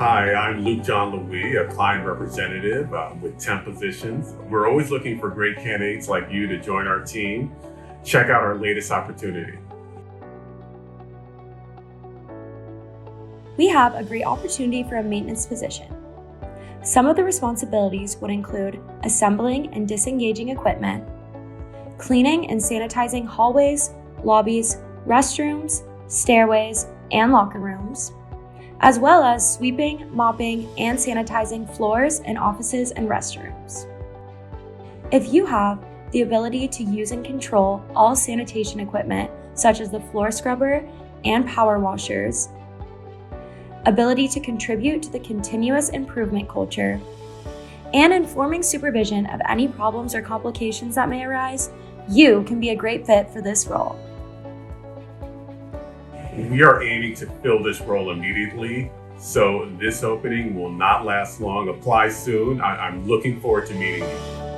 Hi, I'm Luke John Louis, a client representative with TemPositions. We're always looking for great candidates like you to join our team. Check out our latest opportunity. We have a great opportunity for a maintenance position. Some of the responsibilities would include assembling and disengaging equipment, cleaning and sanitizing hallways, lobbies, restrooms, stairways, and locker rooms, as well as sweeping, mopping, and sanitizing floors in offices and restrooms. If you have the ability to use and control all sanitation equipment, such as the floor scrubber and power washers, ability to contribute to the continuous improvement culture, and informing supervision of any problems or complications that may arise, you can be a great fit for this role. We are aiming to fill this role immediately, so this opening will not last long. Apply soon. I'm looking forward to meeting you.